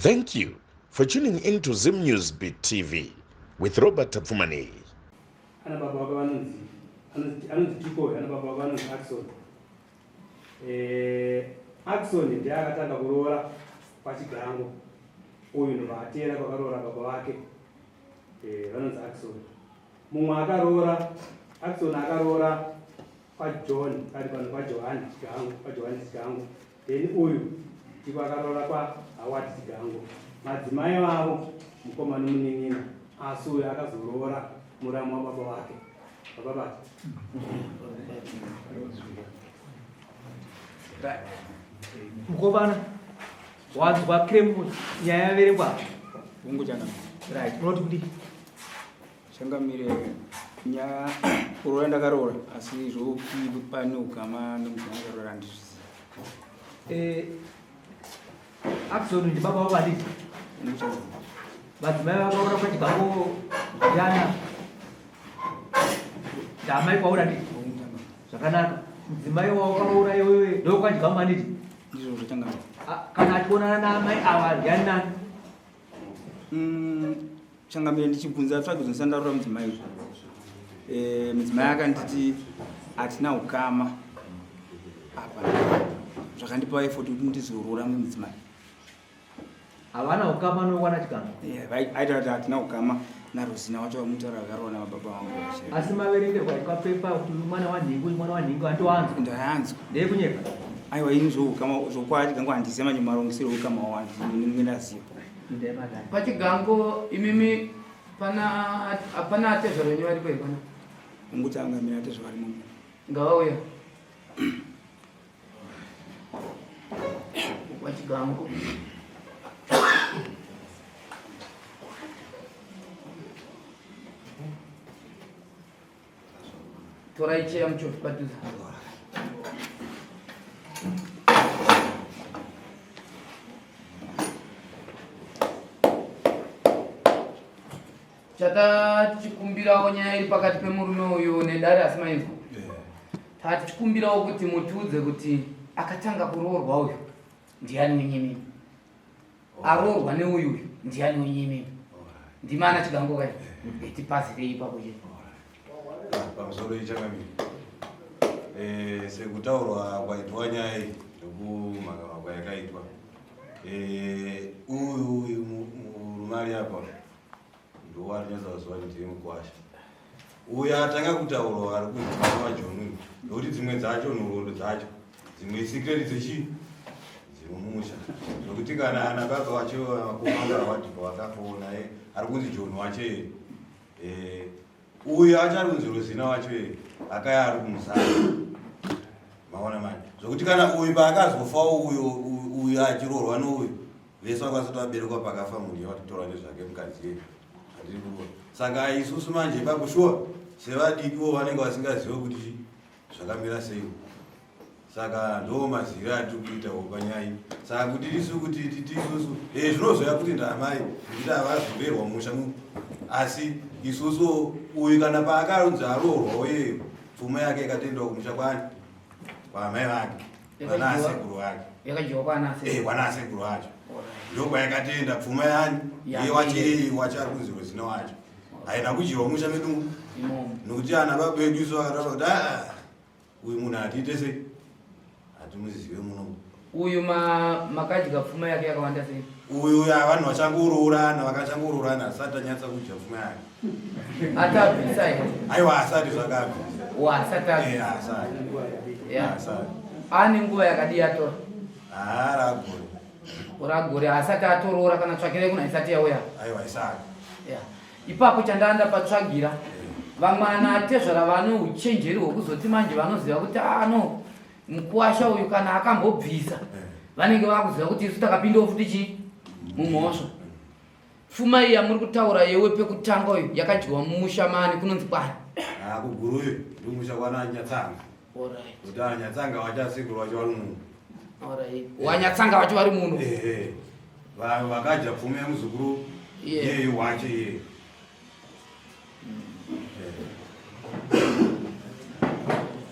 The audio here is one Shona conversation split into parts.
Thank you for tuning in to Zim News Beat TV with Robert Tapfumani. Ana baba wananzi ananzi Tiko ana baba wananzi Axon. Axon ndiye akatanga kuroora pachigango. Uyu ndo vatera kwakaroora baba wake. Vanonzi Axon. Mumwe akaroora Axon akaroora paJohn ari pano paJohn Chigango. Then uyu Tiko akaroora paHoward Chigango. Madzimai vavo mukoma nomunin'ina asi uyu akazoroora muramu wababa wake. Baba bati mukobana wadzwa kremu nyaya yaverekwa ungu changa right unoti kuti changamire nyaya kuroora ndakaroora asi zvokuibu pane ugama nomugama akaroora handizvizivi. Axon ndi baba wako anditi ungu changa madzimai vakaona pachigango yana ndamai kwaura nditi ungu changa zvakanaka mudzimai wakaura iwewe ndokwachigango anditi ndizvo zvochangamira. kana atikuonana naamai ava ndiani nani changamire ndichibvunza tsvage zvinosandaraura mudzimai izvo. Mudzimai akanditi hatina ukama apa zvakandipa efoti kuti ndizoroora mudzimai. havana ukama nokwana chigango aita kuti hatina ukama naruzina wacho vamutaura vakaroora nababa vangu asi maverengerwa ikapepa kuti mwana wanhingi andiwanzwa ndayanzwa ndeye kunyeka aiwa ini zvoukama zvokwachigango handiziva manyomarongesero ukama wawo ndinendaziva pachigango imimi hapana atezva venyu vari kwaikona unguti angamira atezva vari mumu ngavauya pachigango torai cheya muchofi padhuza chatichikumbirawo nyaya iri pakati pemurume uyu nedare asi maizwa tatichikumbirawo kuti mutiudze kuti akatanga kuroorwa uyu ndiani wenyemimi aroorwa neuyu ndiani wenyemimi ndimana chigango kai tipazirei ipapo chete pamusoro ichangamiri sekutaurwa kwaitwa nyaya iyi ndokumakanwa kwayakaitwa uyu murume ari apa ndowarinyazazuva kuti imukwasha uyu atanga kutaurwa ari kuitika vaJohn ndokuti dzimwe dzacho nhoroondo dzacho dzimwe isikireti dzechii dzimumusha zvokuti kana ana baba wacho makomanda awadhipa wakafona ari kunzi John wache uyu achari kunzi Rozina wacho akaya ari kumusana maona mani zvokuti kana uyu paakazofawo uyu achiroorwa nouyu vese vakasati vaberekwa pakafa munhu yavatotora nezvake mukadzi yedu handiri kurova saka isusu manje pakushuwa sevadikiwo vanenge vasingazive kuti zvakamira sei saka ndo maziri atiri kuitawo panyaya saka kuti tisu kuti tisusu zvinozoya kuti ndamai kuti havazomberwa musha asi isusu uyu kana paakarunzi aroorwa uye pfuma yake ikatendwa kumusha kwani kwamai vake vanasekuru vake yakajiwa kwanasekuru vacho ndokwayakatenda pfuma yani wachari kunzi Rozina wacho haina kujiwa musha medu nokuti ana baba vedu isu vakataura kuti uyu munhu hatiite sei hatimuzizive muno uyu makadya pfuma yake yakawanda sei uyu vanhu vachangoroorana vakachangoroorana hasati anyatsa kudya pfuma yake atabvisa here aiwa hasati zvakabvisa hasati hasati ane nguva yakadi yatora ragore hasati atoroora kana tsvakire kuna isati yauya aiwa isati ipapo chandaanda patsvagira vamwana tezvara vano uchenjeri hwekuzoti manje vanoziva kuti ano mukuwasha uyu kana akambobvisa vanenge vakuziva kuti isu takapindawo futi chii mumhosva. Pfuma iyi yamuri kutaura yewe pekutanga uyu yakadyiwa mumushamani kunonzi kwani kuguru uyu ndimusha kwana Nyatsanga kuti Nyatsanga wachasekuru wacho vari muno wanyatsanga wacho vari muno vakadya pfuma yemuzukuru yeye wache yeye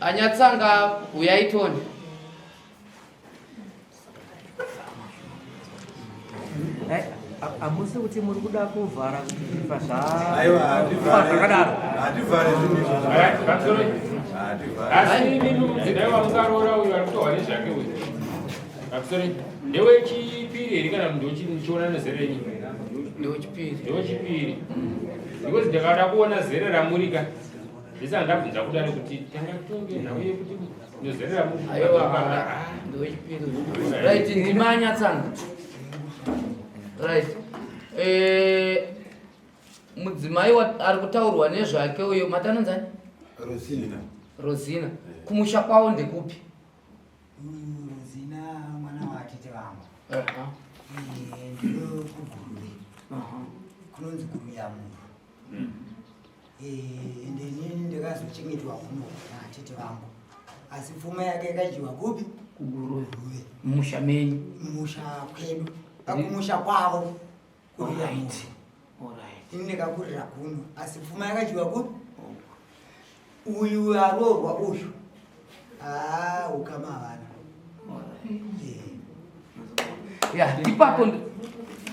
Anyatsanga uyaitoni Amusi kuti muri kuda kuvhara kuti Aiwa, zvakadaro. hativhare zvinhu asi nini mudzimai wamukaroora uyu ari kutohwa nezvake uyu akusori ndewechipiri here kana ndochiona nezere renyu ndewechipiri because ndakada kuona zere ramurika ndisa ndabvunza kudare kuti tangatonge nauye kuti nezere right ndima anyatsanga right mudzimai ari kutaurwa nezvake uyo matanonzani Rosina kumusha kwavo ndekupi? Rosina mwana wa tete vangu ndiro kugurube kunonzi guru ya munhu ende inini ndakazochengetwa kuno natete vangu asi pfuma yake yakadyiwa kupi kugurube mumusha menyu musha kwedu akumusha kwavo kuri ya munhu ini ndikakurira kuno asi pfuma yakadyiwa kupi uyu aroorwa uyu ukama havana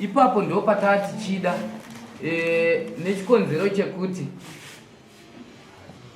ipapo ndo patati tichida nechikonzero chekuti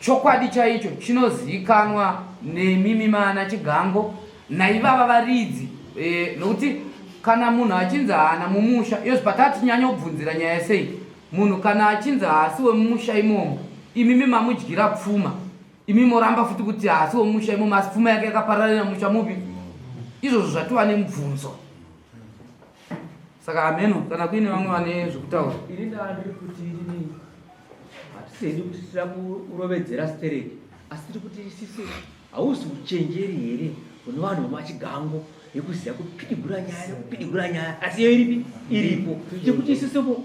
chokwadi chaicho chinozivikanwa nemimi mana Chigango naivava varidzi nokuti kana munhu achinzi haana mumusha iyo patati nyanya kubvunzira nyaya sei munhu kana achinzi haasi wemumusha imomo imimi mamudyira pfuma imimi moramba futi kuti haasi wemumusha imomo asi pfuma yake yakapararira musha mupi izvozvo zvatova nemubvunzo saka ameno kana kuine vamwe vane zvokutaura Ini ndandiri kuti ini hatiseni kuti tira kurovedzera stereki asi tiri kuti isisi hausi uchenjeri here kune vanhu vemachigango yekuziva kupidigura nyaya asi iyo iripo chekuti isisipo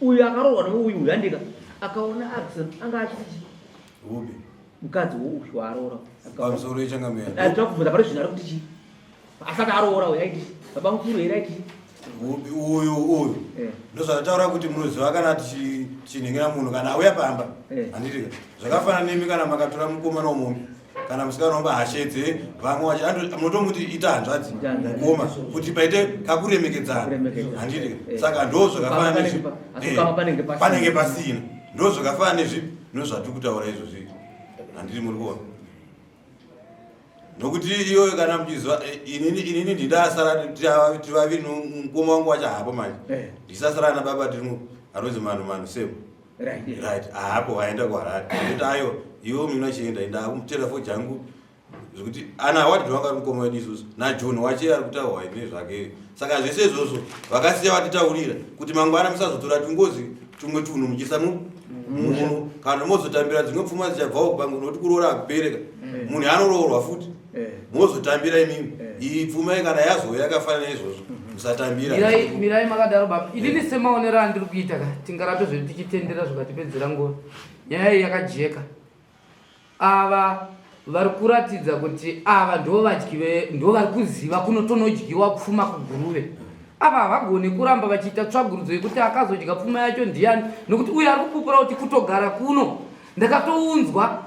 uyu akaroorwa nouyu uyandika akaona accident anga achiti mukadzi wouyu waaroora pamusoro yechangamera takubvunza pari zvinhu ari kuti chii asati aroora uyu aiti baba mukuru here aiti uyu ndozvataura kuti munoziva kana tichinhengera munhu kana auya pamba handitika zvakafanana nemi kana makatora mukomana womumbi kana musikana womba hashedze vamwe vachi munotomuti ita hanzvadzi mukoma kuti paite kakuremekedzana handitika saka ndo zvakafanana nezvi panenge pasina ndo zvakafanana nezvi nozvatiri kutaura izvozvi handiri muri kuona nokuti iyoyo kana muchiziva inini ndidasara tivaviri mukoma wangu wacho hapo manje ndisasara nababa tiri anonzi manu semu right hapo vaenda kuharare kuti ayo iwo mina chienda ndakumutera jangu zvekuti ana awati wanga mukoma wedu isusu naJohn wache ari kutaurwa nezvake saka zvese izvozvo vakasiya vatitaurira kuti mangwana musazotora tungozi tumwe tunhu muchisa munhu kana mozotambira dzimwe pfuma dzichabvawo kubangu nokuti kuroora akubereka munhu anoroorwa futi mozotambira imimi iyi pfuma kana yazouya yakafanana izvozvo musatambira mirai makadaro baba inini semaonero andiri kuita ka tingarape zvedu tichitendera zvakatipedzera nguva nyaya iyi yakajeka ava vari kuratidza kuti ava ndo vari kuziva kunotonodyiwa pfuma kuguruve ava havagoni kuramba vachiita tsvagurudzo yekuti akazodya pfuma yacho ndiani nokuti uye ari kupupura kuti kutogara kuno ndakatounzwa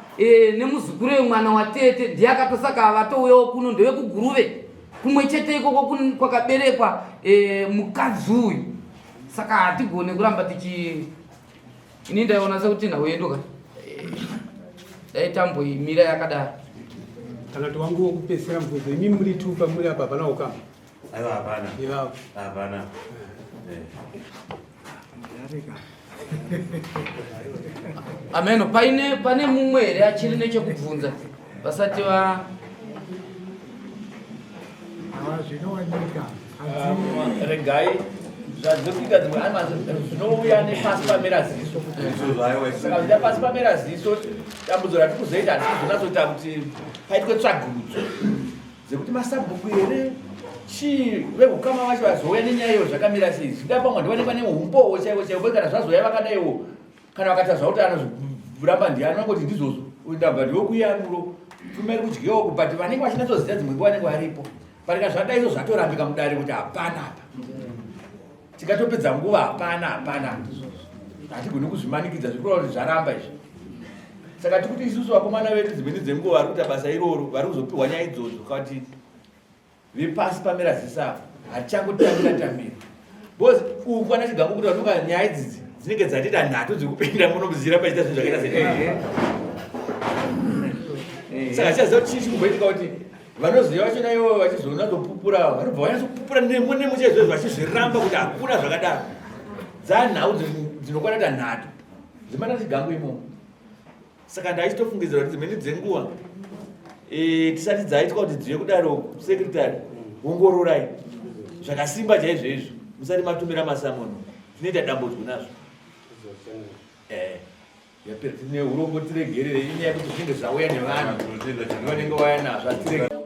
nemuzukuru wemwana watete ndiye akatosaka avatouyawo kuno ndewekuguruve kumwe chete ikoko kwakaberekwa mukadzi uyu saka hatigone kuramba tichi ini ndaiona sekuti nhauyendoka daitamboimira yakadaro kana kuti wangu wokupedzisira mubvunzo imi muri tupa muri apa hapana ukama aiwa hapana ameno pane mumwe here achiri nechekubvunza vasati regai zvadzopika dzimwe zvinouya nepasi pamera ziso saka zvida pasi pamera ziso dambudzo rati kuzoita hatizozonatsoita kuti paitwe tsvagurudzo dzekuti masabhuku here chii vehukama vacho vazouya nenyaya iyo zvakamira sei zvida pamwe ndivanekwa neumbowo chaivo chaivo kana zvazouya vakadaiwo kana vakatazva kuti anozoramba ndiani vangoti ndizvozvo ndabva ndiwokuyamuro pfuma iri kudyiwawo but vanenge vachinatsoziva dzimwe nguva vanenge varipo parika zvadaizo zvatorambika mudare kuti hapana apa tikatopedza nguva hapana hatigoni kuzvimanikidza zvikura kuti zvaramba izvi saka tikuti isusu vakomana vedu dzimweni dzenguva vari kuita basa iroro vari kuzopiwa nyaya idzodzo kuti vepasi pamera zisava hatichangotambira because ufana chigangu kuti watuka nyaya idzidzi dzinenge dzatita nhatu dzekupinda munomuzira pachiita zvinhu zvakaita sei. Saka chaziva kuti chii chikumboitika kuti vanoziva vachona ivo vachizoona topupura vanobva vanyatsopupura nemuchaizvozvo vachizviramba kuti hakuna zvakadaro dzanhau dzinokwana ta nhatu dzimana chigangu imomo. Saka ndaichitofungidzira kuti dzimweni dzenguva tisati dzaitwa kuti dzive kudaro sekretary ongororai zvakasimba chaizvo izvo musati matumira masamono tinoita dambudziko nazvo. Yapera tine urombo tiregerere inyaya yekuti zvinenge zvauya nevanhu vanenge vauya nazvo.